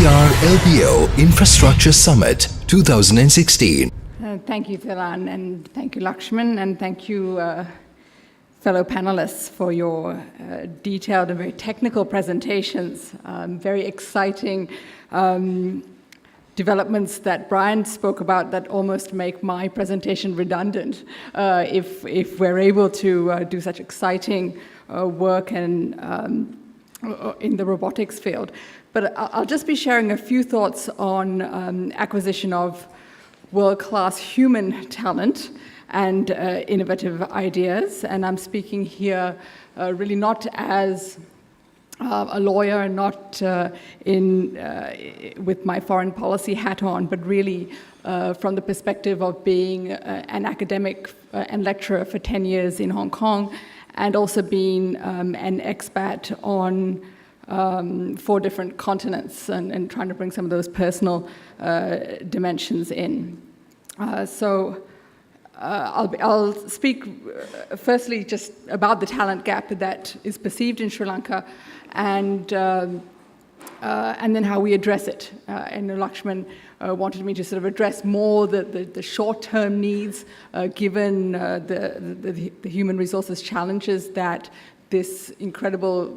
LBR LBO Infrastructure Summit 2016. Thank you, Thilan, and thank you, Lakshman, and thank you, fellow panelists, for your detailed and very technical presentations. Very exciting developments that Brian spoke about that almost make my presentation redundant if we're able to do such exciting work and in the robotics field. But I'll just be sharing a few thoughts on acquisition of world-class human talent and innovative ideas. And I'm speaking here really not as a lawyer and not with my foreign policy hat on, but really from the perspective of being an academic and lecturer for 10 years in Hong Kong, and also being an expat on 4 different continents and trying to bring some of those personal dimensions in. I'll speak firstly just about the talent gap that is perceived in Sri Lanka, and then how we address it. And Lakshman wanted me to sort of address more the short-term needs, given the human resources challenges that this incredible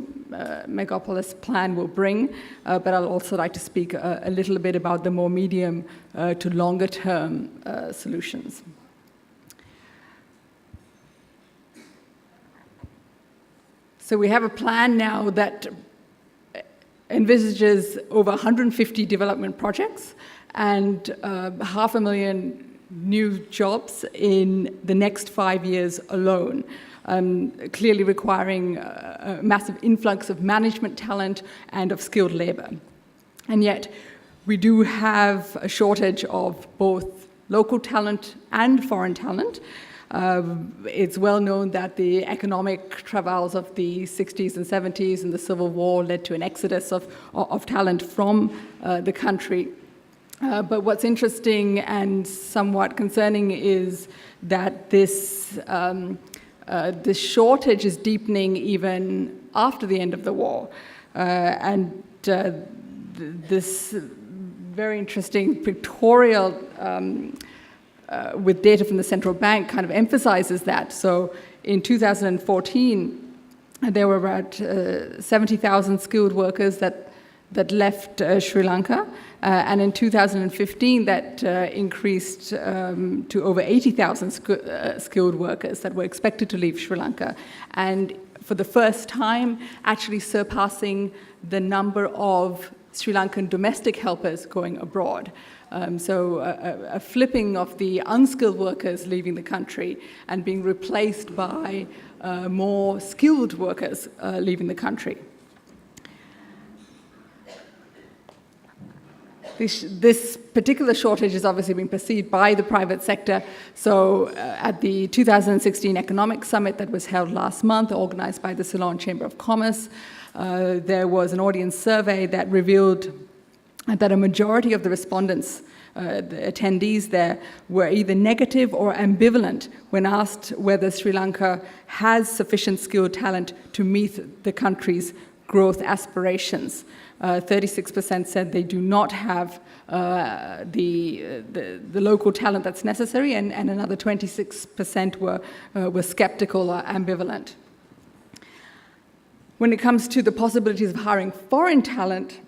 megapolis plan will bring. But I'll also like to speak a little bit about the more medium to longer-term solutions. So we have a plan now that envisages over 150 development projects and 500,000 new jobs in the next 5 years alone, clearly requiring a massive influx of management talent and of skilled labor. And yet, we do have a shortage of both local talent and foreign talent. It's well known that the economic travails of the 60s and 70s and the Civil War led to an exodus of talent from the country. But what's interesting and somewhat concerning is that this shortage is deepening even after the end of the war. This very interesting pictorial with data from the central bank kind of emphasizes that. So in 2014, there were about 70,000 skilled workers that left Sri Lanka. And in 2015, that increased to over 80,000 skilled workers that were expected to leave Sri Lanka. And for the first time, actually surpassing the number of Sri Lankan domestic helpers going abroad. So a flipping of the unskilled workers leaving the country and being replaced by more skilled workers leaving the country. This particular shortage has obviously been perceived by the private sector. So at the 2016 Economic Summit that was held last month, organized by the Ceylon Chamber of Commerce, there was an audience survey that revealed that a majority of the respondents, the attendees there, were either negative or ambivalent when asked whether Sri Lanka has sufficient skilled talent to meet the country's growth aspirations. 36% said they do not have the local talent that's necessary, and another 26% were skeptical or ambivalent. When it comes to the possibilities of hiring foreign talent,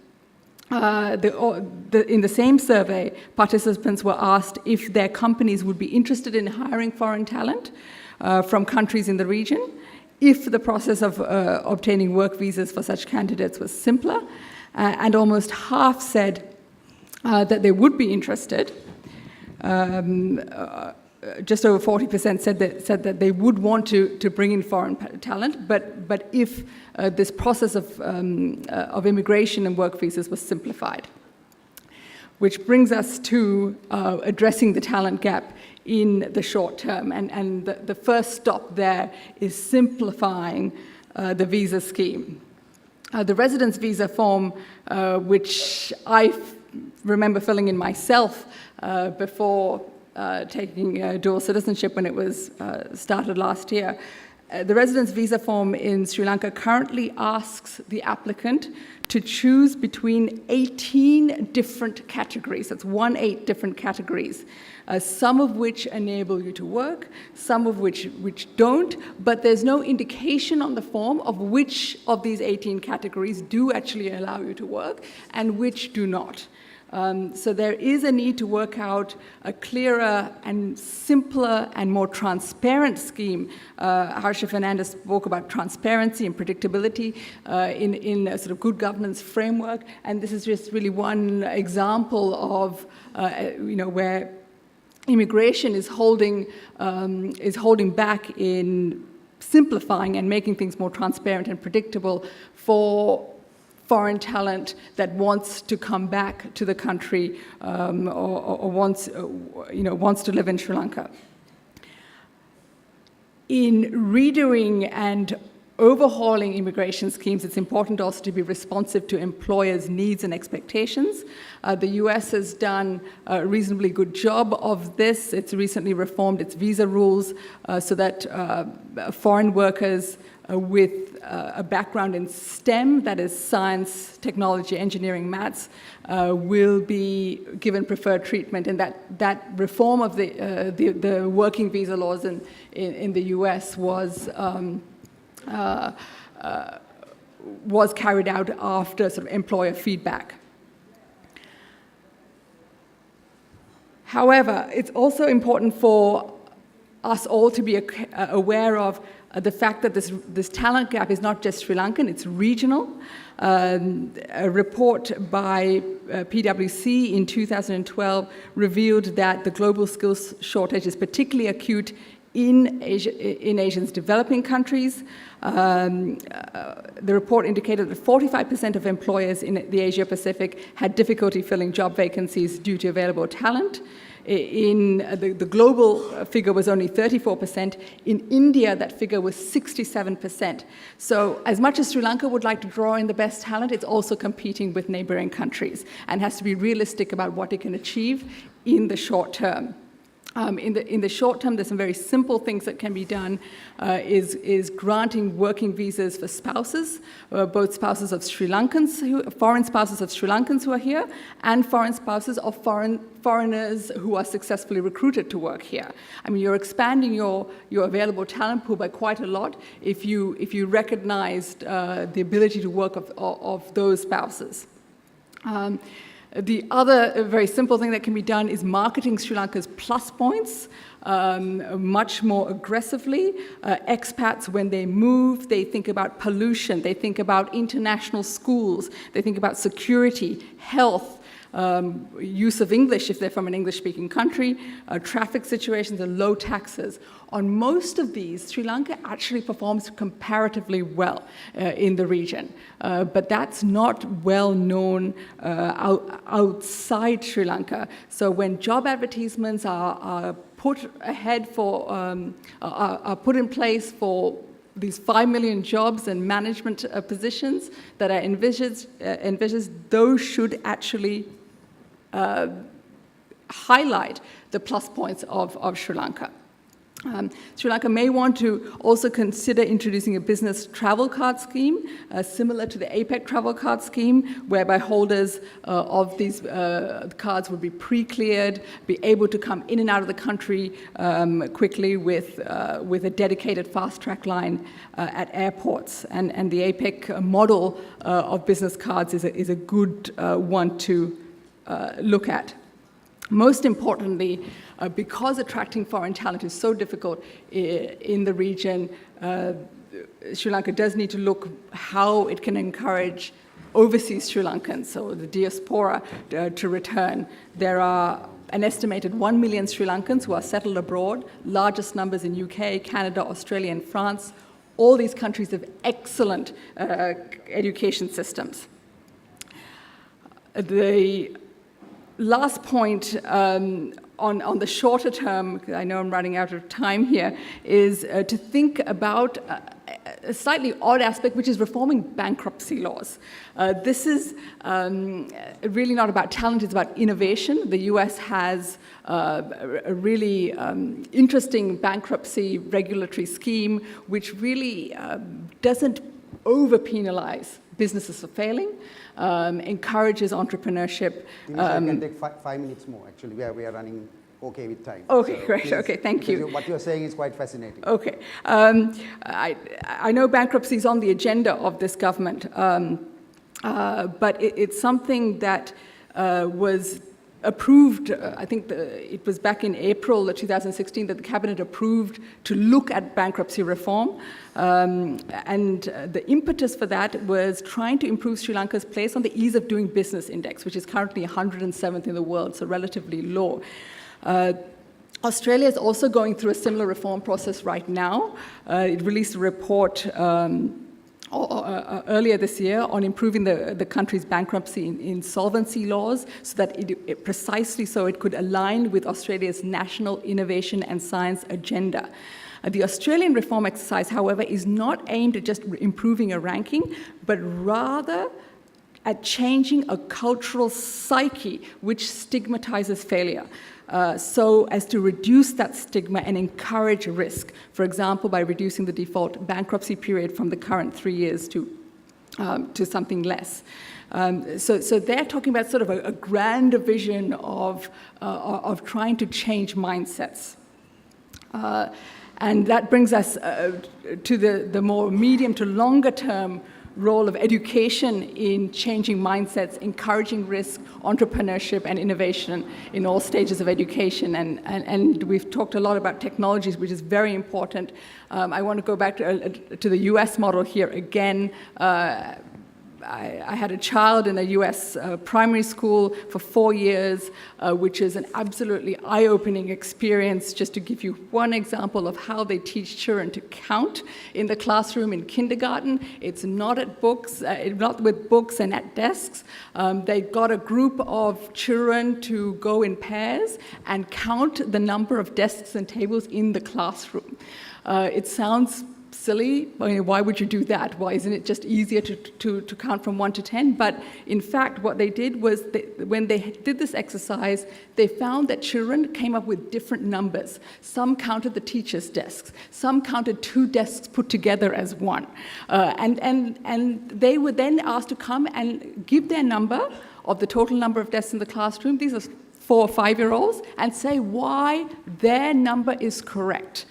in the same survey, participants were asked if their companies would be interested in hiring foreign talent from countries in the region, if the process of obtaining work visas for such candidates was simpler, and almost half said that they would be interested. Just over 40% said that they would want to bring in foreign talent, but if this process of immigration and work visas was simplified. Which brings us to addressing the talent gap in the short term. And the first stop there is simplifying the visa scheme. The residence visa form, which I remember filling in myself before taking dual citizenship when it was started last year, the residence visa form in Sri Lanka currently asks the applicant to choose between 18 different categories. That's 18 different categories, some of which enable you to work, some of which don't, but there's no indication on the form of which of these 18 categories do actually allow you to work and which do not. So there is a need to work out a clearer and simpler and more transparent scheme. Harsha Fernandez spoke about transparency and predictability in a sort of good governance framework, and this is just really one example of where immigration is holding back in simplifying and making things more transparent and predictable for foreign talent that wants to come back to the country or wants to live in Sri Lanka. In redoing and overhauling immigration schemes, it's important also to be responsive to employers' needs and expectations. The US has done a reasonably good job of this. It's recently reformed its visa rules so that foreign workers with a background in STEM, that is science, technology, engineering, maths, will be given preferred treatment. And that reform of the working visa laws in the US was carried out after sort of employer feedback. However, it's also important for us all to be aware of the fact that this talent gap is not just Sri Lankan, it's regional. A report by PwC in 2012 revealed that the global skills shortage is particularly acute in Asia's developing countries. The report indicated that 45% of employers in the Asia Pacific had difficulty filling job vacancies due to available talent. In the global figure was only 34%. In India, that figure was 67%. So as much as Sri Lanka would like to draw in the best talent, it's also competing with neighboring countries and has to be realistic about what it can achieve in the short term. In the short term, there's some very simple things that can be done, is granting working visas for spouses, both spouses of Sri Lankans, foreign spouses of Sri Lankans who are here, and foreign spouses of foreigners who are successfully recruited to work here. I mean, you're expanding your available talent pool by quite a lot if you recognized the ability to work of those spouses. The other very simple thing that can be done is marketing Sri Lanka's plus points much more aggressively. Expats, when they move, they think about pollution, they think about international schools, they think about security, health, use of English if they're from an English-speaking country, traffic situations, and low taxes. On most of these, Sri Lanka actually performs comparatively well in the region, but that's not well known outside Sri Lanka. So when job advertisements are put put in place for these 5 million jobs and management positions that are envisaged, those should actually highlight the plus points of Sri Lanka. Sri Lanka may want to also consider introducing a business travel card scheme, similar to the APEC travel card scheme, whereby holders of these cards would be pre-cleared, be able to come in and out of the country quickly with a dedicated fast-track line at airports. And the APEC model of business cards is a good one to look at. Most importantly, because attracting foreign talent is so difficult in the region, Sri Lanka does need to look how it can encourage overseas Sri Lankans, so the diaspora, to return. There are an estimated 1 million Sri Lankans who are settled abroad, largest numbers in UK, Canada, Australia, and France. All these countries have excellent education systems. The last point on the shorter term, I know I'm running out of time here, is to think about a slightly odd aspect, which is reforming bankruptcy laws. This is really not about talent, it's about innovation. The US has a really interesting bankruptcy regulatory scheme, which really doesn't over-penalize businesses for failing, encourages entrepreneurship. I can take 5 minutes more, actually. We are running okay with time. Okay, so great. Please, okay, thank you. What you're saying is quite fascinating. Okay. I know bankruptcy is on the agenda of this government, but it's something that was approved, I think it was back in April of 2016 that the cabinet approved to look at bankruptcy reform. And the impetus for that was trying to improve Sri Lanka's place on the Ease of Doing Business Index, which is currently 107th in the world, so relatively low. Australia is also going through a similar reform process right now. It released a report earlier this year on improving the country's bankruptcy insolvency laws so that it precisely so it could align with Australia's national innovation and science agenda. The Australian reform exercise, however, is not aimed at just improving a ranking, but rather at changing a cultural psyche which stigmatizes failure. So as to reduce that stigma and encourage risk, for example, by reducing the default bankruptcy period from the current 3 years to something less. So they're talking about sort of a grander vision of trying to change mindsets. And that brings us to the more medium to longer term role of education in changing mindsets, encouraging risk, entrepreneurship, and innovation in all stages of education. And we've talked a lot about technologies, which is very important. I want to go back to the US model here again. I had a child in a US primary school for 4 years, which is an absolutely eye-opening experience. Just to give you one example of how they teach children to count in the classroom in kindergarten. It's not at books, not with books and at desks. They got a group of children to go in pairs and count the number of desks and tables in the classroom. It sounds silly. I mean, why would you do that? Why isn't it just easier to count from 1 to 10? But in fact, what they did was when they did this exercise, they found that children came up with different numbers. Some counted the teacher's desks. Some counted 2 desks put together as one. And they were then asked to come and give their number of the total number of desks in the classroom. These are 4 or 5-year-olds, and say why their number is correct.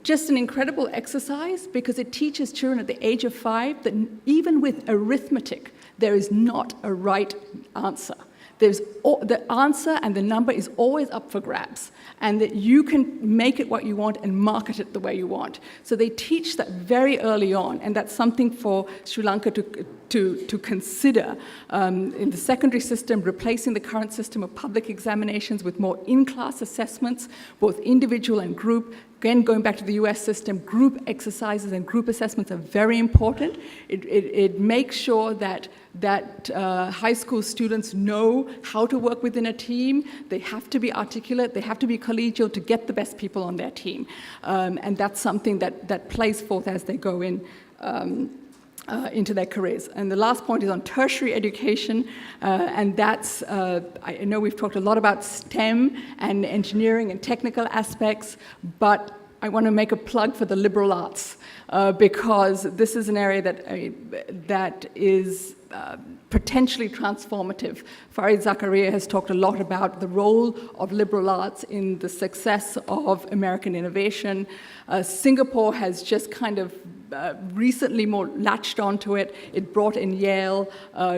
Just an incredible exercise because it teaches children at the age of 5 that even with arithmetic, there is not a right answer. The answer and the number is always up for grabs, and that you can make it what you want and market it the way you want. So they teach that very early on, and that's something for Sri Lanka to consider in the secondary system, replacing the current system of public examinations with more in-class assessments, both individual and group. Again, going back to the US system, group exercises and group assessments are very important. It makes sure that high school students know how to work within a team. They have to be articulate, they have to be collegial to get the best people on their team. And that's something that plays forth as they go into their careers. And the last point is on tertiary education, and that's, I know we've talked a lot about STEM and engineering and technical aspects, but I want to make a plug for the liberal arts, because this is an area that is potentially transformative. Farid Zakaria has talked a lot about the role of liberal arts in the success of American innovation. Singapore has just kind of recently more latched onto it. It brought in Yale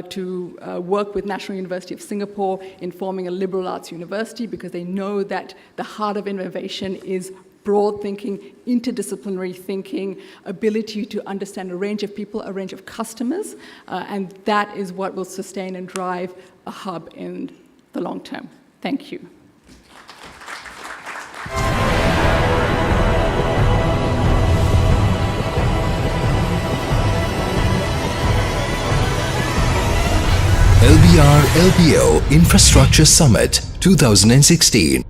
to work with National University of Singapore in forming a liberal arts university because they know that the heart of innovation is broad thinking, interdisciplinary thinking, ability to understand a range of people, a range of customers, and that is what will sustain and drive a hub in the long term. Thank you. LBO LBR LBO Infrastructure Summit 2016.